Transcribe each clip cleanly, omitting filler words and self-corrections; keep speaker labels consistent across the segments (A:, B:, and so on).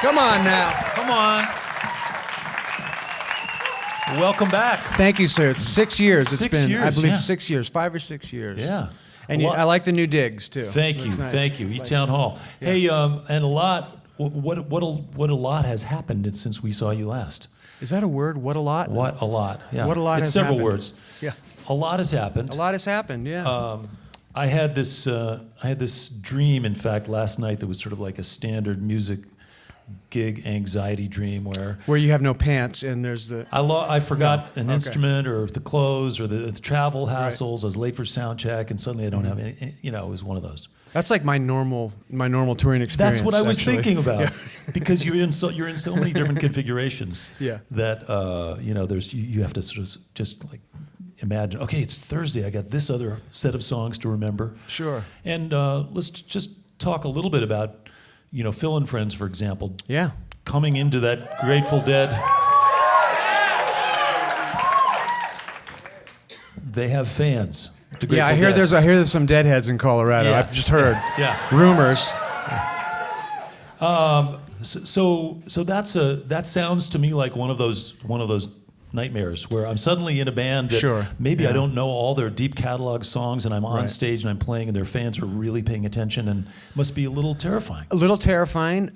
A: Come on now.
B: Come on. Welcome back.
A: Thank you, sir. It's 6 years. It's
B: 6
A: been,
B: years,
A: I believe,
B: yeah.
A: 6 years, 5 or 6 years.
B: Yeah.
A: And I like the new digs too.
B: Thank you,
A: Nice.
B: thank you. eTown Hall.
A: Yeah.
B: Hey, and a lot. What a lot has happened since we saw you last.
A: Is that a word? What a lot?
B: What a lot. Yeah.
A: What a lot
B: it's
A: has
B: several
A: happened.
B: words.
A: Yeah.
B: A lot has happened.
A: A lot has happened. Yeah.
B: I had this dream, in fact, last night that was sort of like a standard music gig anxiety dream where
A: you have no pants and there's the.
B: I forgot an
A: okay.
B: instrument or the clothes or the travel hassles. Right. I was late for sound check and suddenly I don't have any. You know, it was one of those. That's
A: like my normal touring experience.
B: That's what I was
A: actually.
B: thinking about,
A: yeah.
B: because you're in so many different configurations.
A: Yeah.
B: That you have to sort of just like imagine. Okay, it's Thursday. I got this other set of songs to remember.
A: Sure.
B: And let's just talk a little bit about, Phil and Friends, for example.
A: Yeah.
B: Coming into that Grateful Dead. They have fans.
A: Yeah, I hear there's some deadheads in Colorado.
B: Yeah.
A: I've just heard rumors.
B: So that sounds to me like one of those nightmares where I'm suddenly in a band that maybe I don't know all their deep catalog songs and I'm on stage and I'm playing and their fans are really paying attention and it must be a little terrifying.
A: A little terrifying,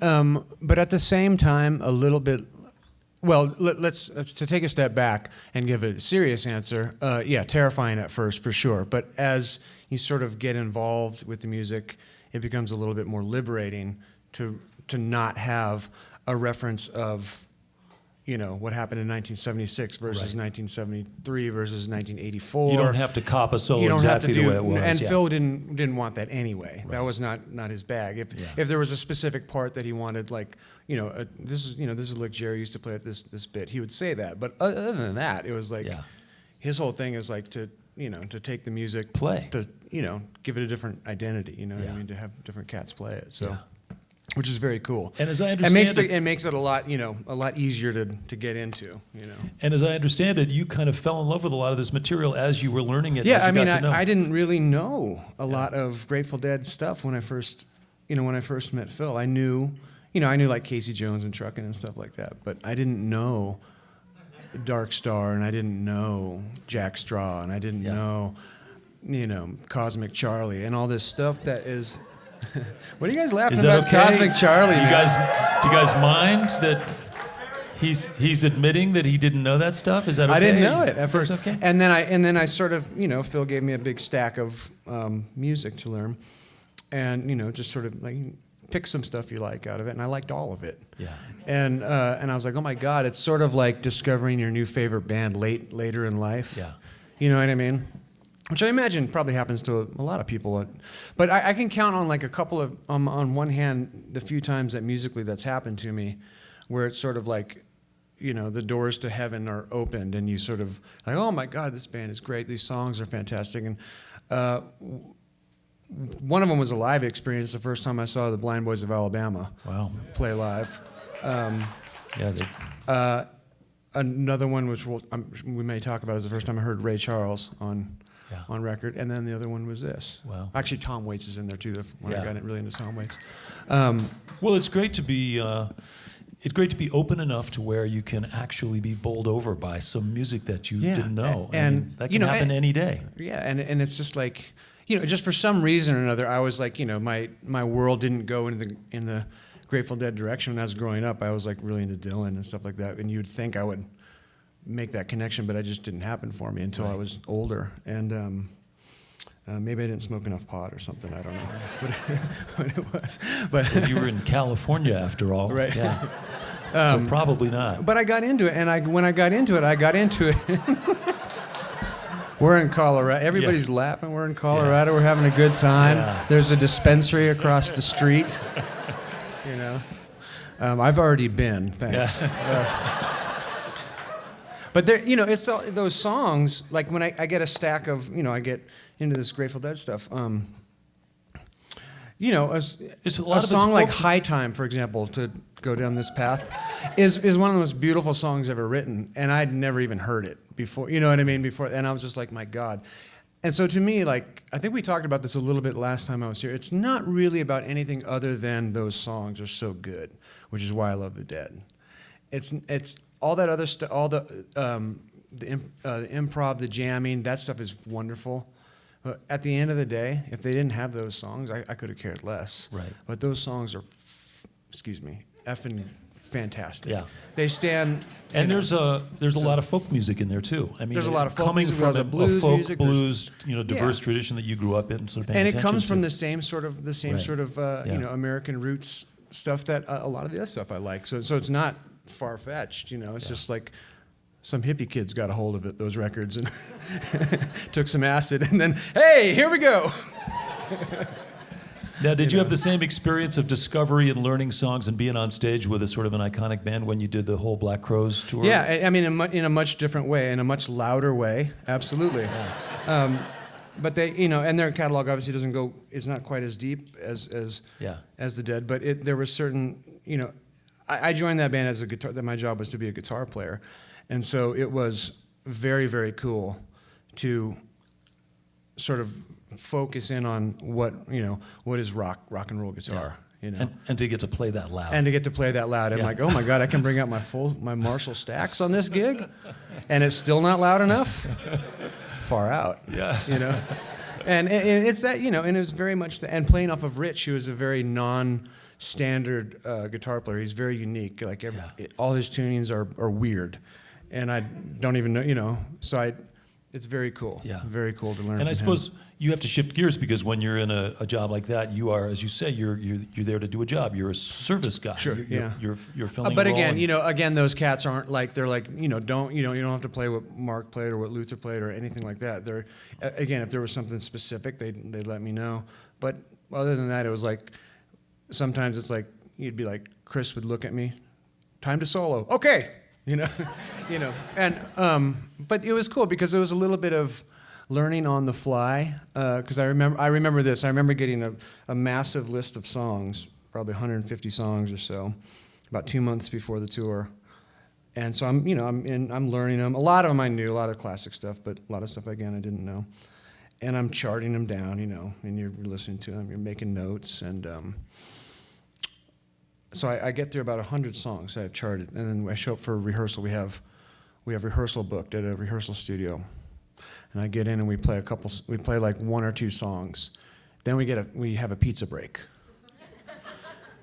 A: but at the same time a little bit. Well, let's to take a step back and give a serious answer. Terrifying at first for sure, but as you sort of get involved with the music, it becomes a little bit more liberating to not have a reference of, what happened in 1976 versus 1973 versus 1984.
B: You don't have to cop a solo
A: exactly
B: the way it was.
A: And Phil didn't want that anyway. Right. That was not his bag. If there was a specific part that he wanted, like, this is like Jerry used to play at this bit, he would say that. But other than that, it was like his whole thing is like to take the music, to give it a different identity. You know what I mean? To have different cats play it. So. Yeah. Which is very cool,
B: and as I understand
A: it makes it a lot easier to get into,
B: And as I understand it, you kind of fell in love with a lot of this material as you were learning it.
A: Yeah, I didn't really know a lot of Grateful Dead stuff when I first met Phil. I knew like Casey Jones and Truckin' and stuff like that, but I didn't know Dark Star, and I didn't know Jack Straw, and I didn't know, Cosmic Charlie, and all this stuff that is. What are you guys laughing about?
B: Okay?
A: Cosmic Charlie.
B: Do you guys mind that he's admitting that he didn't know that stuff? Is that okay?
A: I didn't know it at first.
B: That's okay.
A: And then I sort of, Phil gave me a big stack of music to learn, and just sort of like pick some stuff you like out of it, and I liked all of it.
B: Yeah.
A: And I was like, oh my God, it's sort of like discovering your new favorite band later in life.
B: Yeah.
A: You know what I mean? Which I imagine probably happens to a lot of people. But I can count on like a couple of, on one hand, the few times that musically that's happened to me, where it's sort of like, the doors to heaven are opened and you sort of like, oh my God, this band is great. These songs are fantastic. And one of them was a live experience the first time I saw the Blind Boys of Alabama play live. Another one, which we may talk about, is the first time I heard Ray Charles on record, and then the other one was this.
B: Wow.
A: Actually, Tom Waits is in there too. When I got really into Tom Waits.
B: Well, it's great to be open enough to where you can actually be bowled over by some music that you didn't know, and that can happen any day.
A: Yeah, and it's just like, just for some reason or another, I was like, my world didn't go in the Grateful Dead direction when I was growing up. I was like really into Dylan and stuff like that, and you'd think I would make that connection, but it just didn't happen for me until I was older. And maybe I didn't smoke enough pot or something. I don't know what it was. But
B: you were in California after all,
A: right?
B: Yeah. So probably not.
A: But I got into it, and when I got into it. We're in Colorado. Everybody's laughing. We're in Colorado. Yeah. We're having a good time. Yeah. There's a dispensary across the street. I've already been. Thanks. Yeah. But there, it's all, those songs. Like when I get a stack of, I get into this Grateful Dead stuff. A song like "High Time," for example, to go down this path, is one of the most beautiful songs ever written, and I'd never even heard it before. You know what I mean? Before, and I was just like, my God. And so to me, like, I think we talked about this a little bit last time I was here. It's not really about anything other than those songs are so good, which is why I love the Dead. It's all that other stuff, all the improv, the jamming, that stuff is wonderful. But at the end of the day, if they didn't have those songs, I could have cared less.
B: Right.
A: But those songs are, effing fantastic.
B: Yeah.
A: They stand.
B: And there's a lot of folk music in there too. I mean,
A: there's a lot of folk
B: coming
A: music,
B: from
A: there's a blues
B: folk
A: music,
B: blues, diverse tradition that you grew up in, sort of paying
A: and it
B: attention
A: comes from
B: to.
A: the same sort of American roots stuff that a lot of the other stuff I like. So it's not far fetched. It's just like some hippie kids got a hold of those records and took some acid, and then hey, here we go.
B: Now, did you have the same experience of discovery and learning songs and being on stage with a sort of an iconic band when you did the whole Black Crowes tour?
A: Yeah, I mean, in a much different way, in a much louder way, absolutely. Yeah. But they, and their catalog obviously is not quite as deep as the Dead. But there was certain, I joined that band as a guitar. That my job was to be a guitar player, and so it was very, very cool to sort of focus in on what is rock and roll guitar,
B: and to get to play that loud,
A: and like, oh my God, I can bring out my Marshall stacks on this gig, and it's still not loud enough. Far out, and it's that, and it was very much that, and playing off of Rich, who is a very non-standard guitar player. He's very unique. Like all his tunings are weird, and I don't even know, so it's very cool. Yeah. Very cool to learn.
B: And
A: from
B: I suppose
A: him.
B: You have to shift gears because when you're in a job like that, you are, as you say, you're there to do a job. You're a service guy.
A: Sure.
B: You're filling.
A: But again, again, those cats aren't like, they're like, you don't have to play what Mark played or what Luther played or anything like that. They're, again, if there was something specific, they'd let me know. But other than that, it was like, sometimes it's like, you'd be like, Chris would look at me, time to solo. Okay. And but it was cool because it was a little bit of learning on the fly. Because I remember this. I remember getting a massive list of songs, probably 150 songs or so, about 2 months before the tour. And so I'm learning them. A lot of them I knew, a lot of classic stuff, but a lot of stuff again I didn't know. And I'm charting them down, and you're listening to them, you're making notes, and. So I get through about 100 songs I've charted, and then I show up for a rehearsal. We have rehearsal booked at a rehearsal studio, and I get in and we play like 1 or 2 songs. Then we have a pizza break.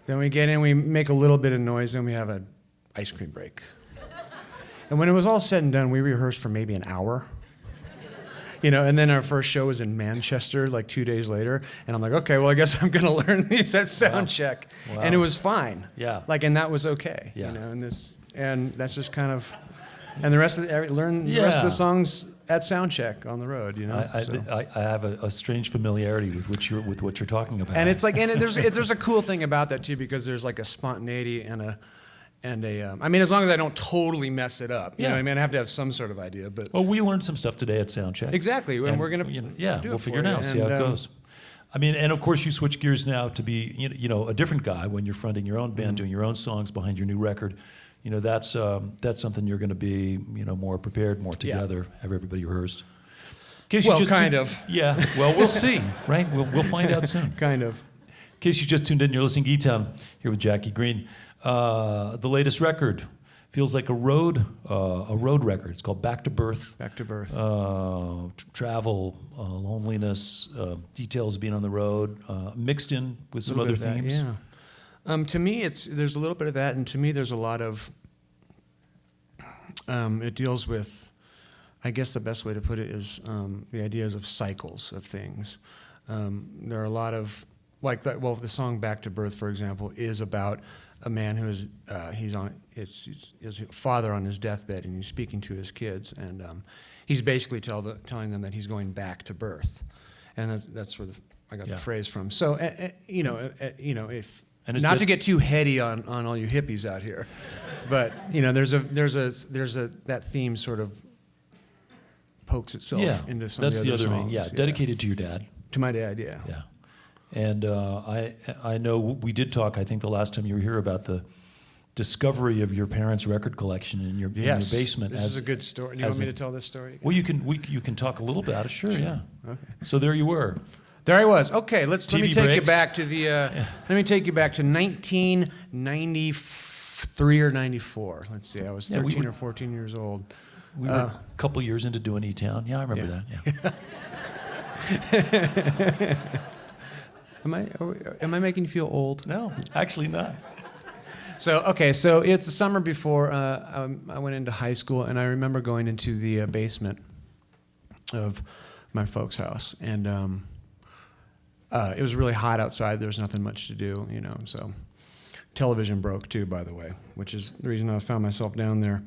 A: Then we get in, we make a little bit of noise, then we have an ice cream break. And when it was all said and done, we rehearsed for maybe an hour. And then our first show was in Manchester, like 2 days later, and I'm like, okay, well, I guess I'm gonna learn these at sound check, and it was fine. Yeah. And that was okay. Yeah. And that's just kind of, and the rest of the rest of the songs at sound check on the road.
B: I have a strange familiarity with what you're talking about.
A: And it's like, and there's a cool thing about that too, because there's like a spontaneity and I mean, as long as I don't totally mess it up, you know what I mean? I have to have some sort of idea, but.
B: Well, we learned some stuff today at Soundcheck.
A: Exactly, and we're going to
B: we'll figure it out, see how it goes. I mean, and of course you switch gears now to be, a different guy when you're fronting your own band, doing your own songs behind your new record. That's something you're going to be, more prepared, more together, have everybody rehearsed.
A: Kind of.
B: Yeah, well, we'll see, right? We'll find out soon.
A: Kind of.
B: In case you just tuned in, you're listening to eTown here with Jackie Greene. The latest record feels like a road record. It's called Back to Birth.
A: Back to Birth.
B: Travel, loneliness, details of being on the road, mixed in with some other themes.
A: Yeah. To me, there's a little bit of that, and to me, there's a lot of. It deals with, I guess the best way to put it is the ideas of cycles of things. There are a lot of like that. Well, the song "Back to Birth," for example, is about a man who is his father on his deathbed, and he's speaking to his kids, and he's basically telling them that he's going back to birth, and that's where I got the phrase from. So if not to get too heady on all you hippies out here, but there's that theme sort of pokes itself into some of the other songs.
B: Yeah, dedicated to your dad.
A: To my dad, yeah.
B: Yeah. And I know we did talk, I think the last time you were here, about the discovery of your parents' record collection in your basement.
A: This is a good story. Do you want me to tell this story again?
B: Well, you can talk a little about it. Sure. Yeah.
A: Okay.
B: So there you were.
A: There I was. Okay, let me take you
B: breaks.
A: back to the. Let me take you back to 1993 or 94. Let's see. I was 13 or 14 years old.
B: We were a couple years into doing eTown. Yeah, I remember that. Yeah.
A: Am I making you feel old?
B: No, actually not.
A: So it's the summer before I went into high school, and I remember going into the basement of my folks' house, and it was really hot outside. There was nothing much to do, So television broke too, by the way, which is the reason I found myself down there.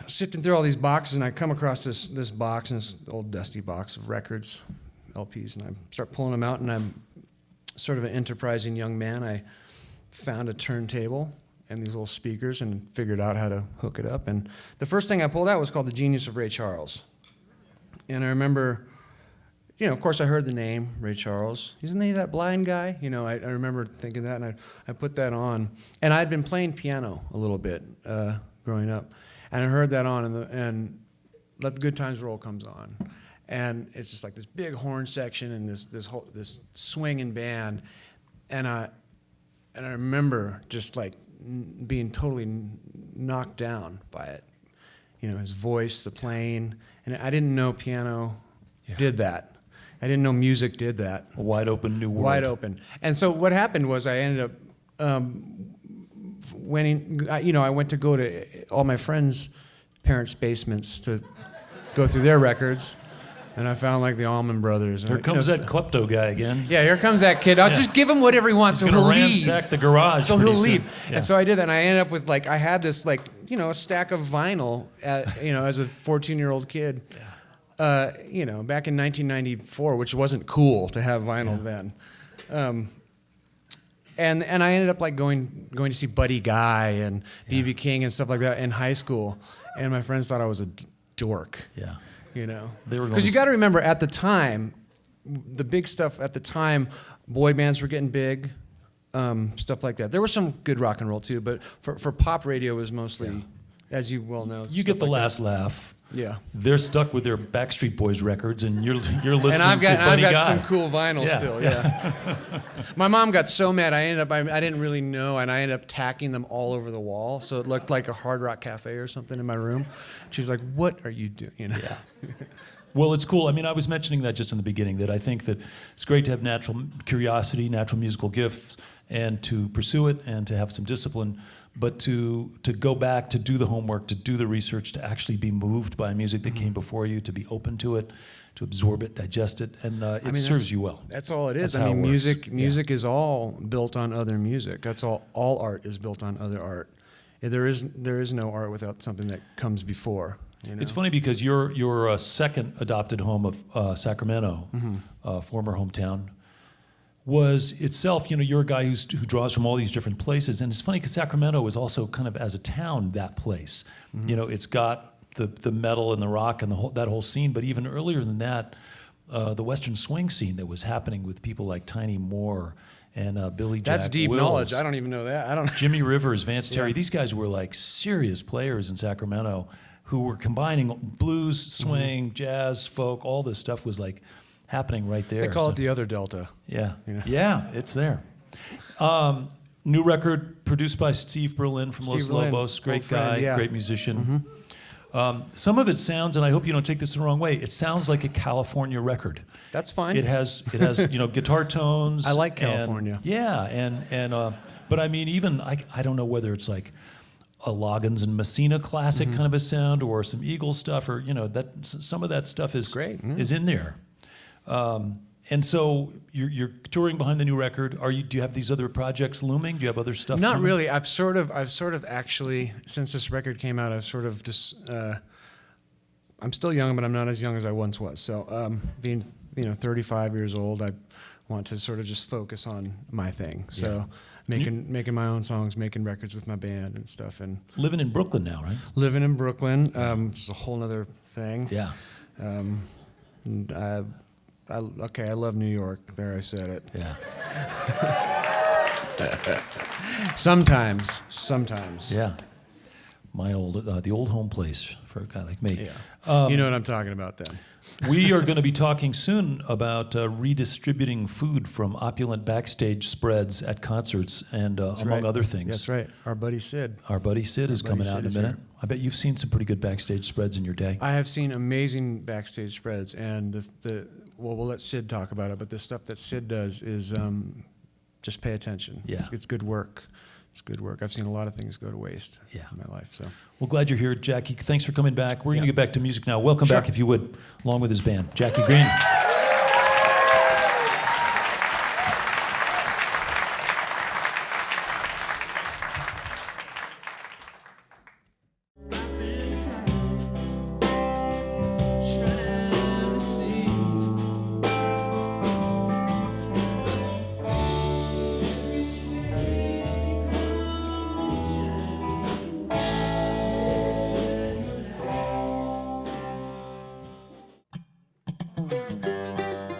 A: Sifting through all these boxes, and I come across this box, and this old dusty box of records, LPs, and I start pulling them out, and I'm sort of an enterprising young man. I found a turntable and these little speakers and figured out how to hook it up. And the first thing I pulled out was called The Genius of Ray Charles. And I remember, of course I heard the name, Ray Charles. Isn't he that blind guy? I remember thinking that, and I put that on. And I'd been playing piano a little bit growing up. And I heard that on, and Let the Good Times Roll comes on. And it's just like this big horn section and this swinging band. And I remember just like being totally knocked down by it. His voice, the playing. And I didn't know piano did that. I didn't know music did that.
B: A wide open new world.
A: Wide open. And so what happened was I ended up I went to go to all my friends' parents' basements to go through their records, and I found like the Allman Brothers.
B: Here comes that klepto guy again.
A: Yeah, here comes that kid. I'll just give him whatever he wants, so he'll leave.
B: Ransack the garage.
A: So he'll leave.
B: Yeah.
A: And so I did that, and I ended up with I had this a stack of vinyl, as a 14-year-old kid. Back in 1994, which wasn't cool to have vinyl then. And I ended up going to see Buddy Guy and B.B. King and stuff like that in high school, and my friends thought I was a dork.
B: Yeah.
A: Because you got to remember, at the time, the big stuff at the time, boy bands were getting big, stuff like that. There was some good rock and roll too, but for pop radio, it was mostly, as you well know.
B: You get the last laugh.
A: Yeah.
B: They're stuck with their Backstreet Boys records, and you're listening to Buddy Guy.
A: And I've got some cool vinyl still. Yeah. My mom got so mad. I didn't really know, and I ended up tacking them all over the wall, so it looked like a Hard Rock Cafe or something in my room. She's like, "What are you doing?"
B: Yeah. Well, it's cool. I mean, I was mentioning that just in the beginning, that I think that it's great to have natural curiosity, natural musical gifts, and to pursue it, and to have some discipline. But to go back, to do the homework, to do the research, to actually be moved by music that came before you, to be open to it, to absorb it, digest it, and it serves you well.
A: That's all it is.
B: That's how it works.
A: Music is all built on other music. That's all. All art is built on other art. There is no art without something that comes before.
B: It's funny because your second adopted home of Sacramento, former hometown, was itself, you're a guy who draws from all these different places. And it's funny because Sacramento is also kind of, as a town, that place. It's got the metal and the rock and that whole scene. But even earlier than that, the Western swing scene that was happening with people like Tiny Moore and Billy Jack
A: That's deep
B: Wills.
A: knowledge. I don't even know that.
B: Jimmy Rivers, Vance Terry. These guys were like serious players in Sacramento who were combining blues, swing, jazz, folk. All this stuff was like happening right there.
A: They call it the other Delta.
B: Yeah, yeah, it's there. New record produced by Steve Berlin from Los Lobos. Great guy, great musician. Some of it sounds, and I hope you don't take this the wrong way, it sounds like a California record.
A: That's fine.
B: It has guitar tones.
A: I like California.
B: But I mean, even I don't know whether it's like a Loggins and Messina classic kind of a sound, or some Eagles stuff, or that some of that stuff is
A: great.
B: Is in there. And so you're touring behind the new record. Do you have these other projects looming? Do you have other stuff?
A: Not
B: coming?
A: really. I've sort of actually, since this record came out, I've sort of just. I'm still young, but I'm not as young as I once was. So being 35 years old, I want to sort of just focus on my thing. So making my own songs, making records with my band and stuff, and
B: living in Brooklyn now, right?
A: Living in Brooklyn, which is a whole other thing.
B: Yeah.
A: I love New York. There, I said it.
B: Yeah.
A: Sometimes.
B: Yeah. My old, the old home place for a guy like me.
A: Yeah. You know what I'm talking about then.
B: We are going to be talking soon about redistributing food from opulent backstage spreads at concerts and among other things.
A: That's right. Our buddy Sid.
B: Our buddy Sid is coming out in a minute. I bet you've seen some pretty good backstage spreads in your day.
A: I have seen amazing backstage spreads, and well, we'll let Sid talk about it, but the stuff that Sid does is just pay attention.
B: Yeah.
A: It's good work. It's good work. I've seen a lot of things go to waste
B: in
A: my life. So,
B: well, glad you're here, Jackie. Thanks for coming back. We're going to get back to music now. Welcome back, if you would, along with his band, Jackie Greene.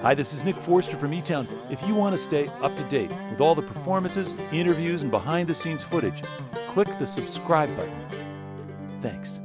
B: Hi, this is Nick Forster from eTown. If you want to stay up to date with all the performances, interviews, and behind-the-scenes footage, click the subscribe button. Thanks.